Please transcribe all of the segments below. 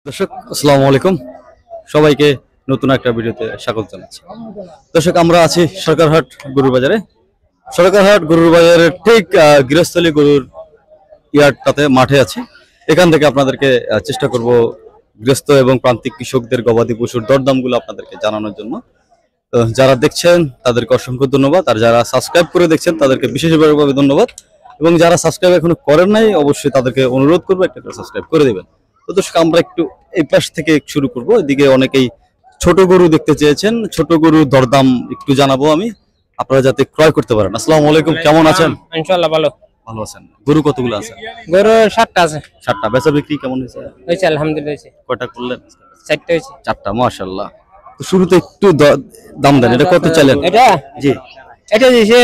দর্শক আসসালামু আলাইকুম, সবাইকে নতুন একটা ভিডিওতে স্বাগত জানাচ্ছি। দর্শক আমরা আছি সরকারহাট গরুর বাজারে। সরকারহাট গরুর বাজারের ঠিক গৃহস্থলী গরুর ইয়ার্ডটাতে মাঠে আছি। এখান থেকে আপনাদেরকে চেষ্টা করব গৃহস্থ এবং প্রান্তিক কৃষকদের গবাদি পশুর দরদামগুলো আপনাদেরকে জানানোর জন্য। যারা দেখছেন তাদেরকে অসংখ্য ধন্যবাদ, আর যারা সাবস্ক্রাইব করে দেখছেন তাদেরকে বিশেষভাবে ধন্যবাদ, এবং যারা সাবস্ক্রাইব এখনো করেন নাই অবশ্যই তাদেরকে অনুরোধ করবো একটা করে সাবস্ক্রাইব করে দেবেন। তো দর্শক আমরা একটু এই পাশ থেকে শুরু করব। এদিকে অনেকেই ছোট গরু দেখতে চেয়েছেন, ছোট গরুর দরদাম একটু জানাবো আমি, আপনারা যাতে ক্রয় করতে পারেন। আসসালামু আলাইকুম, কেমন আছেন? ইনশাআল্লাহ ভালো ভালো আছেন। গরু কতগুলো আছে? গরু 7টা আছে। 7টা। বেচা বিক্রি কেমন হয়েছে? হয়েছে আলহামদুলিল্লাহ হয়েছে। কয়টা করলেন? 4টা হয়েছে। 4টা, মাশাআল্লাহ। তো শুরুতে একটু দাম দেন, এটা কত চাইলেন? এটা জি, এটা দিছে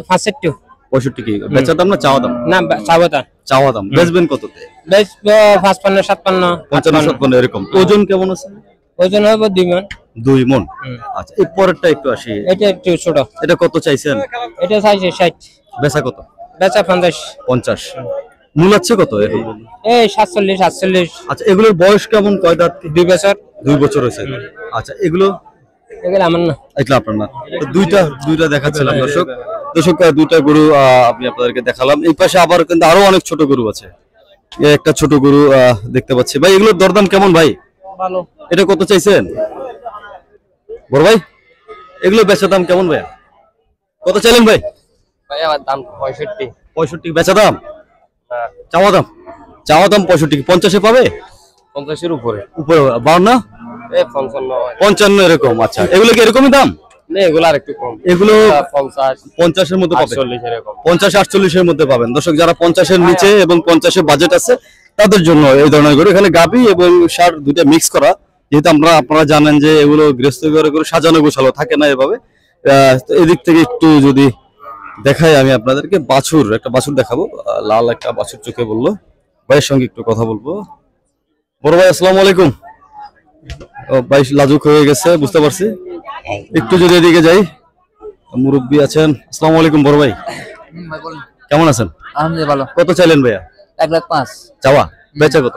65। 65 কি বেচা দাম না চাওয়া দাম? না চাওয়া দাম। চাওয়া দাম। বেচবেন কততে? বেশ 55 57 55 57 এরকম। ওজন কেমন আছে? ওজন হবে 2 মণ। 2 মণ। আচ্ছা, এই পরেরটা একটু আসি। এটা একটু ছোট। এটা কত চাইছেন? এটা চাইছে 60। বেচা কত? বেচা 50। 50। মূল আছে কত এখন? এই 47 48। আচ্ছা, এগুলোর বয়স কেমন, কয় দাঁত? 2 বছর। 2 বছর হয়েছে। আচ্ছা, এগুলো আমার না, এগুলো আপনার না। তো দুইটা দেখাচ্ছিলাম দর্শক। দুইটা গরু আমি আপনাদেরকে দেখালাম। এই পাশে আবার কিন্তু আরো অনেক ছোট গরু আছে। একটা ছোট গরু দেখতে পাচ্ছি। ভাই এগুলোর দরদাম কেমন ভাই? ভালো। এটা কত চাইছেন বড় ভাই? এগুলো বেচা দাম কেমন ভাই? কত চাইলেন ভাই? ভাই আমার দাম 65। 65 বেচা দাম? হ্যাঁ। চাওয়া দাম? চাওয়া দাম 65। 50-এ পাবে? 50 এর উপরে। উপরে 52? এই 55 55 এরকম। আচ্ছা, এগুলো কি এরকমই দাম? না, এগুলো আর একটু কম। এগুলো 50 এর মধ্যে পাবে। 48 এরকম। 50-48 এর মধ্যে পাবেন দর্শক। যারা 50 এর নিচে এবং 50 এর বাজেট আছে তাদের জন্য এই ধরনের গরু। এখানে গাভী এবং ষাঁড় দুইটা মিক্স করা, যেহেতু আপনারা জানেন যে এগুলো গৃহস্থ গরু সাজানো গোছালো থাকে না এভাবে। তো এদিক থেকে একটু যদি দেখাই আমি আপনাদেরকে, একটা বাছুর দেখাবো। লাল একটা বাছুর চোখে বললো। ভাইয়ের সঙ্গে একটু কথা বলবো। বড় ভাই আসসালামু আলাইকুম। ভাই লাজুক হয়ে গেছে বুঝতে পারছি। একটু যদি এদিকে যাই, মুরব্বী আছেন। আসসালামু আলাইকুম বড় ভাই, কেমন আছেন? আলহামদুলিল্লাহ ভালো। কত চাইলেন ভাইয়া? 1,05,000 চাওয়া? বেচা কত?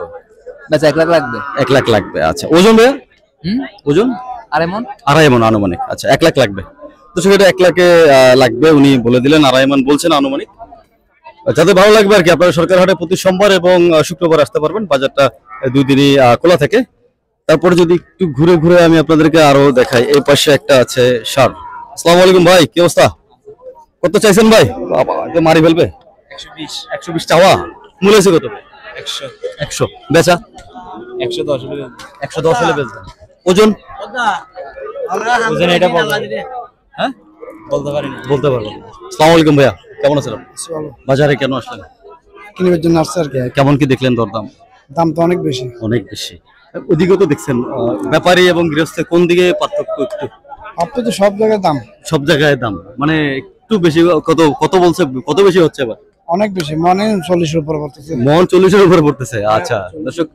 বেচা 1 লাখ লাগবে। 1 লাখ লাগবে। আচ্ছা, ওজন ভাইয়া? ওজন 2.5 মণ। 2.5 মণ আনুমানিক। আচ্ছা, 1 লাখ লাগবে। তো সেটা 1 লাখে লাগবে, উনি বলে দিলেন। 2.5 মণ বলছেন আনুমানিক। যাদের ভালো লাগবে আর কি, আপনারা সরকারহাটে প্রতি সোমবার এবং শুক্রবার আসতে পারবেন। বাজারটা 2 দিনই খোলা থাকে। তারপরে যদি একটু ঘুরে ঘুরে আমি আপনাদেরকে আরো দেখাই, এই পাশে একটা আছে ষাঁড়। আসসালামু আলাইকুম ভাই, কি অবস্থা? কত চাইছেন ভাই? বাবা, এটা মারি ফেলবে। 120। 120 চাওয়া? মূল আছে কত? 100। 100 বেচা? 110 হলে 110 হলে বেচবেন। ওজন? ওজন এটা বলতে, হ্যাঁ বলতে পারি না। বলতে পারবো। আসসালামু আলাইকুম ভাইয়া, কেমন আছেন আপনি? বাজারে কেন আসলেন? কিনবার জন্য আসছে আর কি। কেমন কি দেখলেন দরদাম? দাম তো অনেক বেশি। অনেক বেশি। ওদিকেও তো দেখছেন। ব্যাপারী এবং গৃহস্থের কোন দিকে পার্থক্য? একটু আপনার তো সব জায়গায় দাম। সব জায়গায় দাম মানে একটু বেশি। কত বলছে? কত বেশি হচ্ছে এবার? অনেক বেশি, মানে 40 এর উপরে পড়তেছে। মন 40 এর উপরে পড়তেছে। আচ্ছা দর্শক,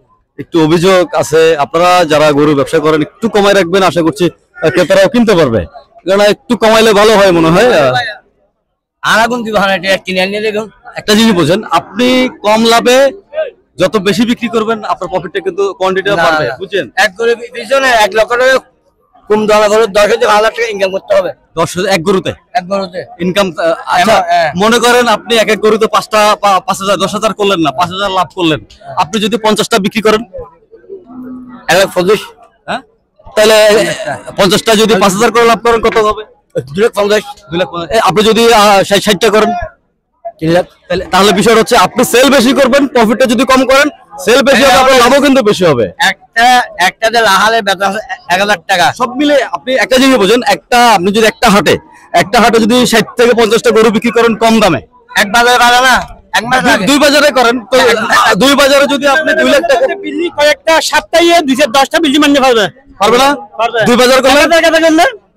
একটু অভিযোগ আছে। আপনারা যারা গরু ব্যবসা করেন একটু কমায় রাখবেন, আশা করছি ক্রেতারাও কিনতে পারবে। কারণ একটু কমাইলে ভালো হয় মনে হয়। আর আগুন দিব না, এটা কিনে নিয়ে দেখুন। একটা জিনিস বোঝেন, আপনি কম লাভে যত বেশি বিক্রি করবেন আপনার প্রফিটটা কিন্তু কোয়ান্টিটিটা বাড়বে, বুঝছেন? এক করে পিছনে 1 লক্ষ টাকা কম দানা করে 10,000 টাকা ইনকাম করতে হবে। 10,000 এক গরুতে এক গরুতে ইনকাম। আচ্ছা, মনে করেন আপনি এক গরুতে 5,000 10,000 করলেন না, 5,000 লাভ করলেন। আপনি যদি 50টা বিক্রি করেন 1,50,000। হ্যাঁ, তাহলে 50টা যদি 5,000 করে লাভ করেন কত হবে? 2,50,000। 2,50,000। আপনি যদি 60টা করেন 3 লাখ। তাহলে বিষয়টা হচ্ছে আপনি সেল বেশি করবেন, প্রফিটটা যদি কম করেন সেল বেশি হবে, আপনার লাভও কিন্তু বেশি হবে। একটাতে লাহালে বেচা 1,000 টাকা। সব মিলে আপনি একটা জিনিস বোঝেন, আপনি যদি একটা হাটে যদি 60 থেকে 50টা গরু বিক্রি করেন কম দামে, এক বাজারে বাড়ে না, এক মাস লাগে। 2 বাজারে করেন তো 2 বাজারে যদি আপনি 2 লাখ টাকা বিল্লি কয়েকটা সপ্তাহে 210টা বিল্লি মানতে পারবে পারবে না? 2 বাজার করলে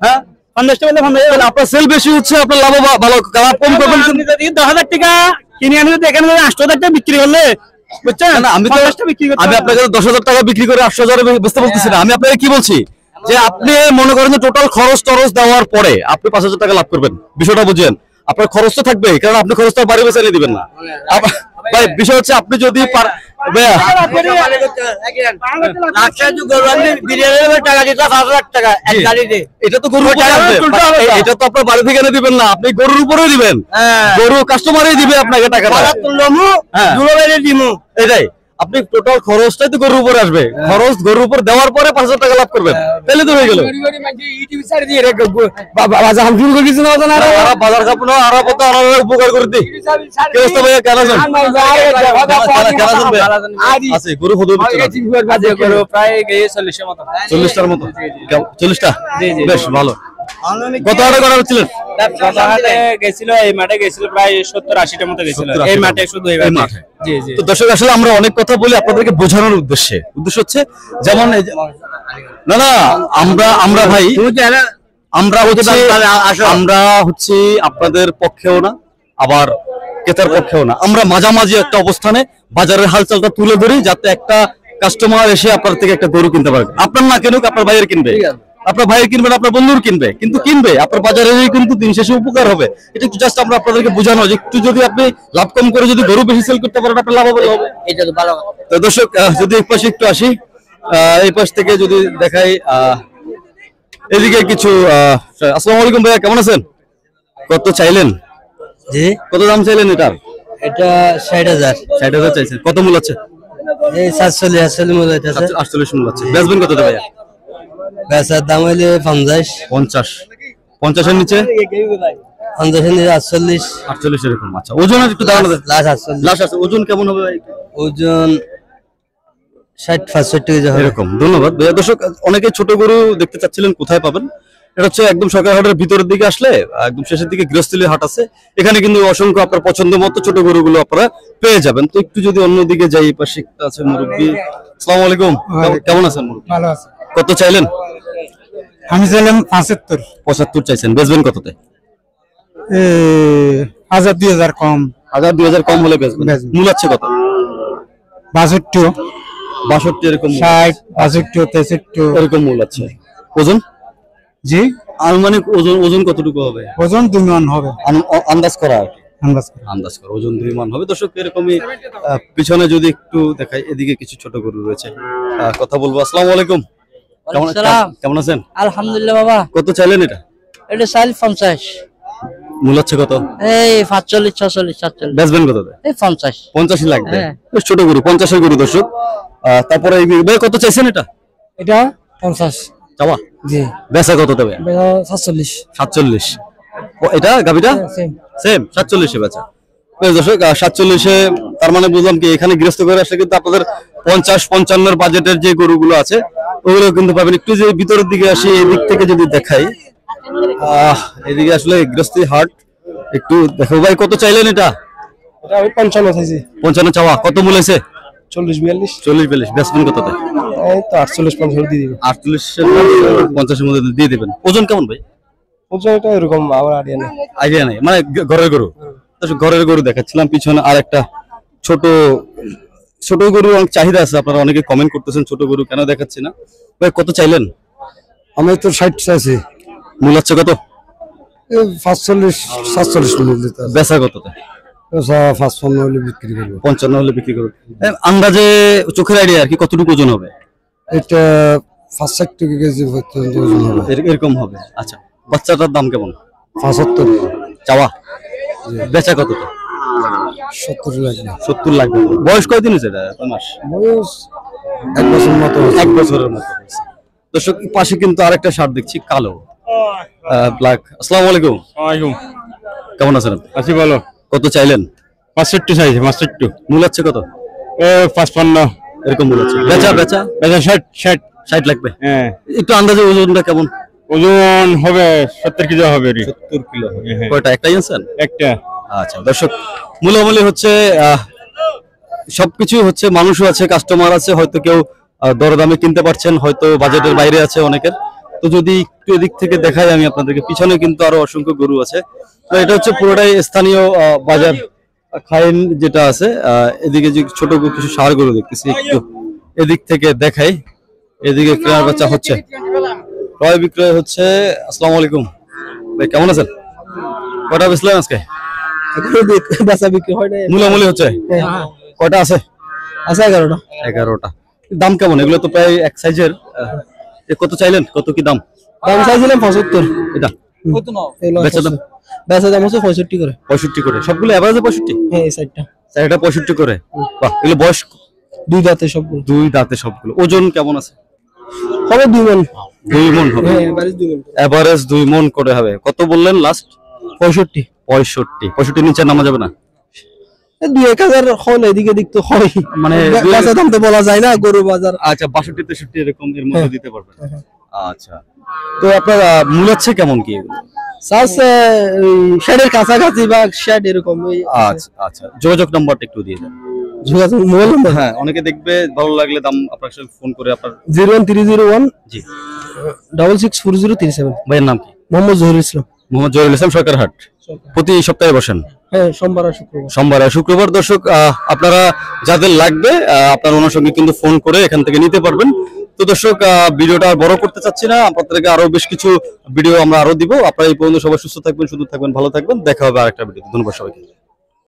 হ্যাঁ 50টা বলে তাহলে আপনার সেল বেশি হচ্ছে, আপনার লাভ ভালো, লাভ কম করবেন। আপনি যদি 10,000 টাকা কিনে আনি, যদি এখানে 8,000 টাকা বিক্রি করলে, বুঝছেন? আমি আপনাকে 10,000 টাকা বিক্রি করে 8,000 বুঝতে বলতেছি না। আমি আপনাকে কি বলছি, যে আপনি মনে করেন যে টোটাল খরচ টরচ দেওয়ার পরে আপনি 5,000 টাকা লাভ করবেন, বিষয়টা বুঝেন। আপনার খরচ তো থাকবেই, কারণ আপনি খরচ তো বাড়ি বেচালে দিবেন না। ভাই বিষয় হচ্ছে আপনি যদি ভাইয়া এটা তো গরুর উপরে আসবে। এটা তো আপনার বাড়ি থেকে এনে দিবেন না, আপনি গরুর উপরে দিবেন, গরু কাস্টমারই দিবে আপনাকে টাকাটা। এটাই আপনি টোটাল খরচটাই তো গরুর উপরে আসবে, খরচ গরুর উপর দেওয়ার পরে 5,000 টাকা লাভ করবেন, তাহলে তো হয়ে গেল। বাজার খাবো না, আর উপকার করে দিই। কি অবস্থা ভাইয়া, কেন আছেন? আছে গরু প্রায় 40-এর মতো। 40টার মতো, 40টা, বেশ ভালো। কত হাটে করা হচ্ছিলেন? গেছিল এই মাঠে গেছিল প্রায় 70-80টার মতো গেছিল এই মাঠে, শুধু এই মাঠে। জি জি। তো দর্শক আসলে আমরা অনেক কথা বলি আপনাদেরকে বোঝানোর উদ্দেশ্য হচ্ছে যেমন না না আমরা ভাই আমরা হচ্ছে আপনাদের পক্ষেও না আবার ক্রেতার পক্ষেও না, আমরা মাঝামাঝি একটা অবস্থানে বাজারের হালচালটা তুলে ধরি, যাতে একটা কাস্টমার এসে আপনার থেকে একটা গরু কিনতে পারে। আপনার না কিনুক, আপনার ভাইয়ের কিনবে, আপনার ভাইয়ের কিনবেন, আপনার বন্ধুর কিনবে, কিন্তু কিনবে আপনার বাজারে কিন্তু দিন শেষে উপকার হবে। এটা একটু জাস্ট আমরা আপনাদেরকে বোঝানো যে একটু যদি আপনি লাভ কম করে যদি গরু বেশি সেল করতে পারেন, আপনার লাভ হবে। এটা তো ভালো। তো দর্শক যদি এই পাশে একটু আসি, এই পাশ থেকে যদি দেখাই, এদিকে কিছু আসসালামু আলাইকুম ভাইয়া, কেমন আছেন? কত চাইলেন? জি, কত দাম চাইলেন এটার? এটা 60,000। 60,000 চাইছেন। কত মূল আছে? এই 47 মূল্য আছে। 48 মূল আছে। বেচবেন কত ভাইয়া? বেচার দাম হইলে 50। 50 এর নিচে 50 এর নিচে 48। 48 এরকম। আচ্ছা, ওজন একটু দাঁড়ানো লাস্ট 48। লাস্ট আছে। ওজন কেমন হবে ভাই? ওজন 60-65 কেজি হবে এরকম। ধন্যবাদ ভাইয়া। দর্শক অনেকে ছোট গরু দেখতে চাচ্ছিলেন, কোথায় পাবেন? এটা হচ্ছে একদম সরকার হাটের ভিতরের দিকে আসলে একদম শেষের দিকে গৃহস্থলী হাট আছে, এখানে কিন্তু অসংখ্য আপনার পছন্দ মতো ছোট গরুগুলো আপনারা পেয়ে যাবেন। তো একটু যদি অন্যদিকে যাই, এই পাশে একটা আছে মুরব্বি। আসসালামু আলাইকুম, কেমন আছেন মুরব্বি? ভালো আছে। কত চাইলেন? আমি চাইলাম 75। 75 চাইছেন। বেচবেন কততে? 1,000-2,000 কম। 1,000-2,000 কম হলে বেচবেন। বেচবেন। মূল আছে কত? 62, 62 এরকম। 60, 62, 63 এরকম মূল আছে। ওজন জি, আনুমানিক ওজন কতটুকু হবে? ওজন 2 মণ হবে আন্দাজ করা আর কি। আন্দাজ। আন্দাজ করা ওজন 2 মণ হবে। দর্শক এরকমই পিছনে যদি একটু দেখাই, এদিকে কিছু ছোট গরু রয়েছে, কথা বলবো। আসসালামু আলাইকুম, কেমন আছেন? আলহামদুলিল্লাহ বাবা। কত চাইলেন এটা? এটা চাইল 50। মূল হচ্ছে কত? এই 45-46-47। বেচবেন কততে? এই 50। 50 লাগবে। হ্যাঁ। বেশ ছোট গরু, 50 এর গরু দর্শক। তারপরে ভাই কত চাইছেন এটা? এটা 50। চাওয়া? জি। বেচা কত দেবে? 47। 47। এটা গাবিটা সেম 47 এ বেচা। বেশ দর্শক 47 এ, তার মানে বুঝলাম কি এখানে গৃহস্থ করে আসলে কিন্তু আপনাদের 50-55 এর বাজেটের যে গরুগুলো আছে ওগুলো কিন্তু পাবেন। একটু যে ভিতরের দিকে আসি, এই দিক থেকে যদি দেখাই, এদিকে আসলে গৃহস্থী হাট একটু দেখো। ভাই কত চাইলেন এটা? এটা আমি 55 চাইছি। 55 চাওয়া। কত মূল আছে? 40-42। 40-42। বেচবেন কততে? এই তো 48-50 দিয়ে দিবে। 48 50 এর মধ্যে দিয়ে দিবেন। ওজন কেমন ভাই? ওজন এটা এরকম আমার আইডিয়া নেই, মানে ঘরের গরু। ঘরের গরু দেখাচ্ছিলাম, পিছনে আর একটা ছোট গরু অনেক চাহিদা আছে, আপনারা অনেকে কমেন্ট করতেছেন ছোট গরু কেন দেখাচ্ছি না। ভাই কত চাইলেন? আমি তো 60 চাইছি। মূল হচ্ছে কত? 45-47 মিনিট দিতে আছে। বেচা কততে? 55 হলে বিক্রি করব। 55 হলে বিক্রি করবে। আন্দাজে চোখের আইডিয়া আর কি কতটুকু ওজন হবে? এটা 65 কেজি পর্যন্ত ওজন হবে। এরকম হবে। আচ্ছা, বাচ্চাটার দাম কেমন? 75। চাওয়া? বেচা কতটা? 70 লাগবে। 70 লাগবে। বয়স কয়দিন হয়েছে এটা? কয় মাস? বয়স 1 বছর মতো। 1 বছরের মতো হয়েছে। দর্শক পাশে কিন্তু আরেকটা শার্ট দেখছি, কালো ব্ল্যাক। আসসালামু আলাইকুম। ওয়ালাইকুম। কেমন আছেন? আছি ভালো। কত চাইলেন? 65 চাইছে। 65 মূল হচ্ছে কত? 55 এরকম মূল হচ্ছে। বেচা 60 লাগবে। হ্যাঁ, একটু আন্দাজে ওজনটা কেমন? ওজন হবে 70 কেজি হবে। 70 কিলো হবে। হ্যাঁ। কয়টা? একটাই আনছেন? একটা। আচ্ছা দর্শক, মূলামূলি হচ্ছে সবকিছু হচ্ছে, মানুষও আছে, কাস্টমার আছে, হয়তো কেউ দরদামে কিনতে পারছেন, হয়তো বাজেটের বাইরে আছে অনেকের। তো যদি একটু এদিক থেকে দেখাই আমি আপনাদেরকে, পিছনে কিন্তু আরো অসংখ্য গরু আছে। তো এটা হচ্ছে পুরোটাই স্থানীয় বাজার খাইন যেটা আছে। এদিকে যে ছোট কিছু ষাঁড় গরু দেখতেছি, একটু এদিক থেকে দেখাই। এদিকে ক্রয় বেচা হচ্ছে, ক্রয় বিক্রয় হচ্ছে। আসসালামু আলাইকুম ভাই, কেমন আছেন? কয়টা বেচলেন আজকে? বেচা বিক্রি হয় না। মূলামূলি হচ্ছে কয়টা আছে? আছে 11টা। 11টা। দাম কেমন এগুলো? তো প্রায় এক সাইজের। কত চাইলেন, কত কি দাম? দাম চাইছিলাম 75। এটা বেচা দাম? বেচা দাম হচ্ছে 65 করে। 65 করে সবগুলো এভারেজে 65? হ্যাঁ এই সাইডটা। এটা 65 করে। বাহ, এগুলো বয়স 2 দাঁতে সবগুলো। 2 দাঁতে সবগুলো। ওজন কেমন আছে? হবে 2 মণ। 2 মণ হবে। হ্যাঁ এভারেজ 2 মণ। এভারেজ 2 মণ করে হবে। কত বললেন লাস্ট? 65। 65 নিচে নামা যাবে না? 2-1000 হল এদিকে দিক তো হয়, মানে বেচা দাম তো বলা যায় না, গরু বাজার। আচ্ছা 62-63 এরকম এর মধ্যে দিতে পারবেন। আচ্ছা, তো আপনার মূলাচ্ছে কেমন কি এগুলো? চাষ শেডের কাছাকাছি বা শেড এরকম। আচ্ছা আচ্ছা, যোগাযোগ নাম্বারটা একটু দিয়ে দেন। যোগাযোগ মোবাইল নাম্বার হ্যাঁ, অনেকে দেখবে, ভালো লাগলে দাম আপনার সাথে ফোন করে আপনার। 01301 জি 664037। ভাইয়ের নাম কি? মোহাম্মদ জহিরুল ইসলাম। মোহাম্মদ জহিরুল ইসলাম, সরকারহাট। প্রতি সপ্তাহে বসেন? হ্যাঁ সোমবার আর শুক্রবার। সোমবার আর শুক্রবার। দর্শক, আপনারা যাদের লাগবে আপনার ওনার সঙ্গে কিন্তু ফোন করে এখান থেকে নিতে পারবেন। তো দর্শক, ভিডিওটা আর বড় করতে চাচ্ছি না, আপনাদেরকে আরো বেশ কিছু ভিডিও আমরা আরো দিব। আপনারা এই পর্যন্ত সবাই সুস্থ থাকবেন, সুন্দর থাকবেন, ভালো থাকবেন। দেখা হবে আরেকটা ভিডিও। ধন্যবাদ সবাইকে।